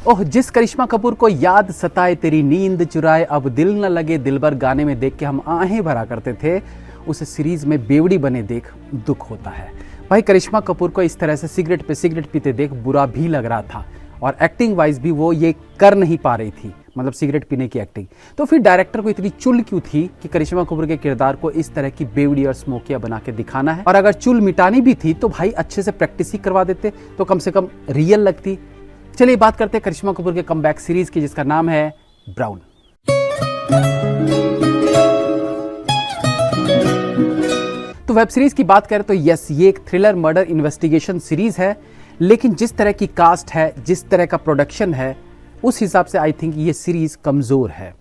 ओह जिस करिश्मा कपूर को याद सताए तेरी नींद चुराए अब दिल न लगे दिलबर गाने में देख के हम आहें भरा करते थे, उसे सीरीज में बेवड़ी बने देख दुख होता है। भाई करिश्मा कपूर को इस तरह से सिगरेट पे सिगरेट पीते देख बुरा भी लग रहा था और एक्टिंग वाइज भी वो ये कर नहीं पा रही थी, मतलब सिगरेट पीने की एक्टिंग। तो फिर डायरेक्टर को इतनी चुल क्यों थी कि करिश्मा कपूर के किरदार को इस तरह की बेवड़ी और स्मोकिया बना के दिखाना है। और अगर चुल मिटानी भी थी तो भाई अच्छे से प्रैक्टिस ही करवा देते तो कम से कम रियल लगती। चलिए बात करते हैं करिश्मा कपूर के कमबैक सीरीज की जिसका नाम है ब्राउन। तो वेब सीरीज की बात करें तो यस, ये एक थ्रिलर मर्डर इन्वेस्टिगेशन सीरीज है, लेकिन जिस तरह की कास्ट है, जिस तरह का प्रोडक्शन है, उस हिसाब से आई थिंक ये सीरीज कमजोर है।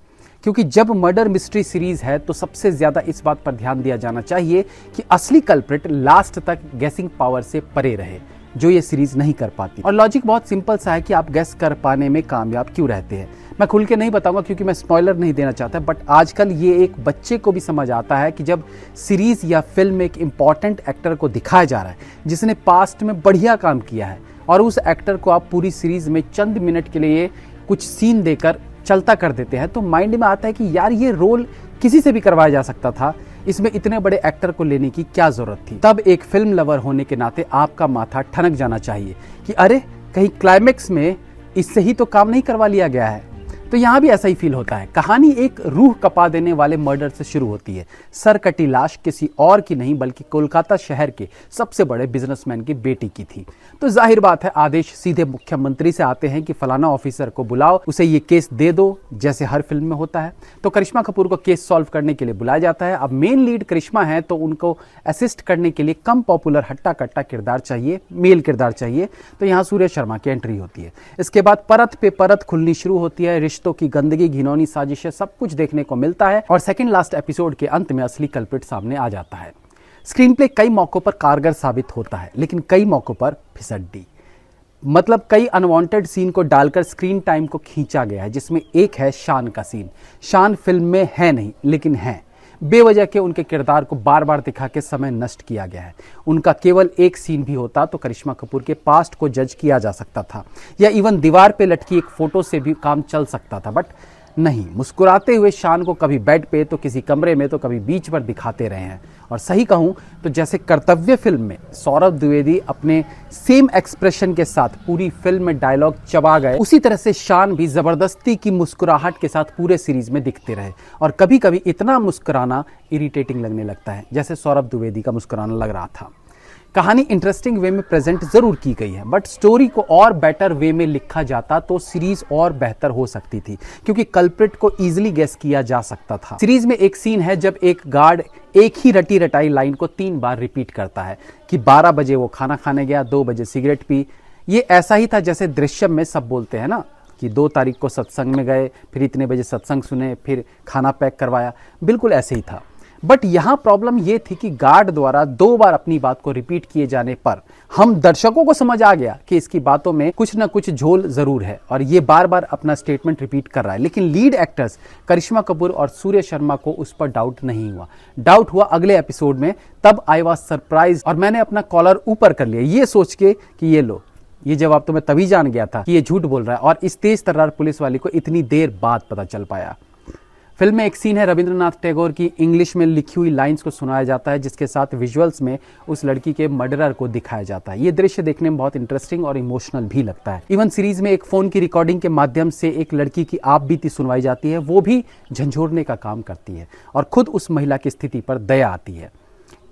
क्योंकि जब मर्डर मिस्ट्री सीरीज है तो सबसे ज्यादा इस बात पर ध्यान दिया जाना चाहिए कि असली कल्प्रिट लास्ट तक गेसिंग पावर से परे रहे, जो ये सीरीज नहीं कर पाती। और लॉजिक बहुत सिंपल सा है कि आप गेस कर पाने में कामयाब क्यों रहते हैं। मैं खुल के नहीं बताऊंगा क्योंकि मैं स्पॉइलर नहीं देना चाहता, बट आजकल ये एक बच्चे को भी समझ आता है कि जब सीरीज या फिल्म में एक इंपॉर्टेंट एक्टर को दिखाया जा रहा है जिसने पास्ट में बढ़िया काम किया है और उस एक्टर को आप पूरी सीरीज में चंद मिनट के लिए कुछ सीन देकर चलता कर देते हैं, तो माइंड में आता है कि यार ये रोल किसी से भी करवाया जा सकता था, इसमें इतने बड़े एक्टर को लेने की क्या जरूरत थी। तब एक फिल्म लवर होने के नाते आपका माथा ठनक जाना चाहिए कि अरे कहीं क्लाइमेक्स में इससे ही तो काम नहीं करवा लिया गया है। तो यहाँ भी ऐसा ही फील होता है। कहानी एक रूह कपा देने वाले मर्डर से शुरू होती है। सर कटी लाश किसी और की नहीं बल्कि कोलकाता शहर के सबसे बड़े बिजनेसमैन की बेटी की थी। तो जाहिर बात है आदेश सीधे मुख्यमंत्री से आते हैं कि फलाना ऑफिसर को बुलाओ, उसे ये केस दे दो, जैसे हर फिल्म में होता है। तो करिश्मा कपूर को केस सॉल्व करने के लिए बुलाया जाता है। अब मेन लीड करिश्मा है तो उनको असिस्ट करने के लिए कम पॉपुलर हट्टा कट्टा किरदार चाहिए, मेल किरदार चाहिए। तो यहाँ सूर्य शर्मा की एंट्री होती है। इसके बाद परत पे परत खुलनी शुरू होती है, रिश्तों की गंदगी, घिनौनी साजिशें, सब कुछ देखने को मिलता है और सेकंड लास्ट एपिसोड के अंत में असली कल्प्रिट सामने आ जाता है। स्क्रीन प्ले कई मौकों पर कारगर साबित होता है, लेकिन कई मौकों पर फिसड्डी, मतलब कई अनवांटेड सीन को डालकर स्क्रीन टाइम को खींचा गया है, जिसमें एक है शान का सीन। शान फिल्म में है नहीं लेकिन है। बेवजह के उनके किरदार को बार बार दिखा के समय नष्ट किया गया है। उनका केवल एक सीन भी होता तो करिश्मा कपूर के पास्ट को जज किया जा सकता था, या इवन दीवार पे लटकी एक फोटो से भी काम चल सकता था, बट नहीं। मुस्कुराते हुए शान को कभी बेड पे तो किसी कमरे में तो कभी बीच पर दिखाते रहे हैं। और सही कहूं तो जैसे कर्तव्य फिल्म में सौरभ द्विवेदी अपने सेम एक्सप्रेशन के साथ पूरी फिल्म में डायलॉग चबा गए, उसी तरह से शान भी जबरदस्ती की मुस्कुराहट के साथ पूरे सीरीज में दिखते रहे। और कभी कभी इतना मुस्कुराना इरिटेटिंग लगने लगता है जैसे सौरभ द्विवेदी का मुस्कुराना लग रहा था। कहानी इंटरेस्टिंग वे में प्रेजेंट जरूर की गई है, बट स्टोरी को और बेटर वे में लिखा जाता तो सीरीज और बेहतर हो सकती थी, क्योंकि कल्प्रिट को इजीली गेस किया जा सकता था। सीरीज में एक सीन है जब एक गार्ड एक ही रटी रटाई लाइन को 3 बार रिपीट करता है कि 12 बजे वो खाना खाने गया, 2 बजे सिगरेट पी। ये ऐसा ही था जैसे दृश्यम में सब बोलते हैं ना कि 2 तारीख को सत्संग में गए, फिर इतने बजे सत्संग सुने, फिर खाना पैक करवाया। बिल्कुल ऐसे ही था। बट यहाँ प्रॉब्लम ये थी कि गार्ड द्वारा 2 बार अपनी बात को रिपीट किए जाने पर हम दर्शकों को समझ आ गया कि इसकी बातों में कुछ ना कुछ झोल जरूर है और ये बार बार अपना स्टेटमेंट रिपीट कर रहा है। लेकिन लीड एक्टर्स करिश्मा कपूर और सूर्य शर्मा को उस पर डाउट नहीं हुआ। डाउट हुआ अगले एपिसोड में, तब आई वॉज सरप्राइज और मैंने अपना कॉलर ऊपर कर लिया ये सोच के कि ये लो, ये जवाब तो मैं तभी जान गया था कि ये झूठ बोल रहा है। और इस तेज तर्रार पुलिस वाली को इतनी देर बाद पता चल पाया। फिल्म में एक सीन है, रविंद्रनाथ टैगोर की इंग्लिश में लिखी हुई लाइंस को सुनाया जाता है, जिसके साथ विजुअल्स में उस लड़की के मर्डरर को दिखाया जाता है। ये दृश्य देखने में बहुत इंटरेस्टिंग और इमोशनल भी लगता है। इवन सीरीज में एक फोन की रिकॉर्डिंग के माध्यम से एक लड़की की आप बीती सुनवाई जाती है, वो भी झंझोड़ने का काम करती है और खुद उस महिला की स्थिति पर दया आती है।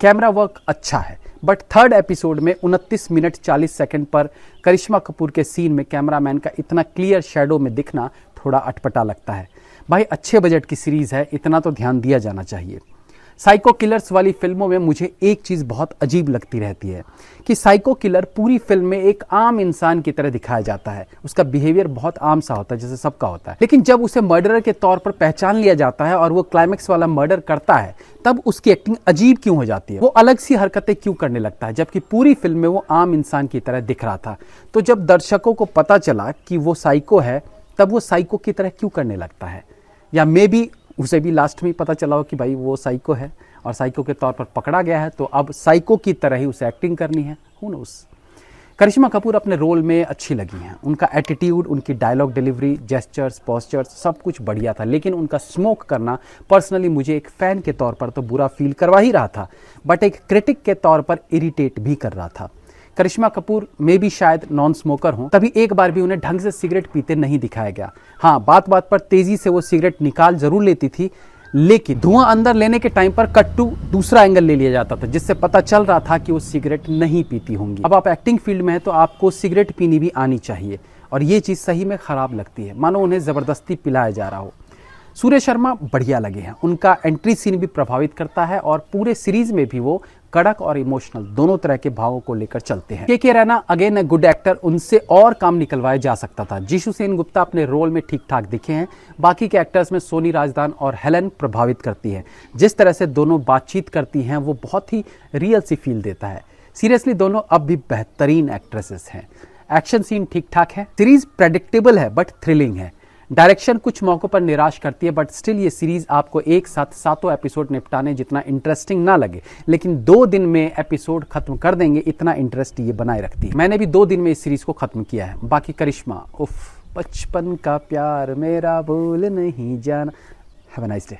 कैमरा वर्क अच्छा है, बट थर्ड एपिसोड में 29 मिनट 40 सेकंड पर करिश्मा कपूर के सीन में कैमरामैन का इतना क्लियर शैडो में दिखना थोड़ा अटपटा लगता है। भाई अच्छे बजट की सीरीज है, इतना तो ध्यान दिया जाना चाहिए। साइको किलर्स वाली फिल्मों में मुझे एक चीज बहुत अजीब लगती रहती है कि साइको किलर पूरी फिल्म में एक आम इंसान की तरह दिखाया जाता है। उसका बिहेवियर बहुत आम सा होता है जैसे सबका होता है, लेकिन जब उसे मर्डरर के तौर पर पहचान लिया जाता है और वो क्लाइमेक्स वाला मर्डर करता है, तब उसकी एक्टिंग अजीब क्यों हो जाती है, वो अलग सी हरकतें क्यों करने लगता है, जबकि पूरी फिल्म में वो आम इंसान की तरह दिख रहा था। तो जब दर्शकों को पता चला कि वो साइको है, तब वो साइको की तरह क्यों करने लगता है, या मे बी उसे भी लास्ट में पता चला हो कि भाई वो साइको है और साइको के तौर पर पकड़ा गया है, तो अब साइको की तरह ही उसे एक्टिंग करनी है। हू नोस। करिश्मा कपूर अपने रोल में अच्छी लगी हैं। उनका एटीट्यूड, उनकी डायलॉग डिलीवरी, जेस्चर्स, पोस्चर्स सब कुछ बढ़िया था। लेकिन उनका स्मोक करना पर्सनली मुझे एक फ़ैन के तौर पर तो बुरा फील करवा ही रहा था, बट एक क्रिटिक के तौर पर इरिटेट भी कर रहा था। करिश्मा कपूर में भी शायद नॉन स्मोकर हों, तभी एक बार भी उन्हें ढंग से सिगरेट पीते नहीं दिखाया गया। हाँ, बात बात पर तेज़ी से वो सिगरेट निकाल ज़रूर लेती थी, लेकिन धुआं अंदर लेने के टाइम पर कट टू दूसरा एंगल ले लिया जाता था, जिससे पता चल रहा था कि वो सिगरेट नहीं पीती होंगी। अब आप एक्टिंग फील्ड में हैं तो आपको सिगरेट पीनी भी आनी चाहिए, और ये चीज़ सही में ख़राब लगती है, मानो उन्हें ज़बरदस्ती पिलाया जा रहा हो। सूर्य शर्मा बढ़िया लगे हैं। उनका एंट्री सीन भी प्रभावित करता है और पूरे सीरीज में भी वो कड़क और इमोशनल दोनों तरह के भावों को लेकर चलते हैं। के Raina again a good actor, उनसे और काम निकलवाया जा सकता था। जीशु सेन गुप्ता अपने रोल में ठीक ठाक दिखे हैं। बाकी के एक्टर्स में सोनी राजदान और हेलन प्रभावित करती हैं। जिस तरह से दोनों बातचीत करती हैं वो बहुत ही रियल सी फील देता है। सीरियसली दोनों अब भी बेहतरीन एक्ट्रेसेस हैं। एक्शन सीन ठीक ठाक है। सीरीज प्रेडिक्टेबल है बट थ्रिलिंग है। डायरेक्शन कुछ मौकों पर निराश करती है, बट स्टिल ये सीरीज आपको एक साथ 7 एपिसोड निपटाने जितना इंटरेस्टिंग ना लगे, लेकिन 2 दिन में एपिसोड खत्म कर देंगे इतना इंटरेस्ट ये बनाए रखती है। मैंने भी 2 दिन में इस सीरीज को खत्म किया है। बाकी करिश्मा, उफ, बचपन का प्यार मेरा भूल नहीं जाना। Have a nice day.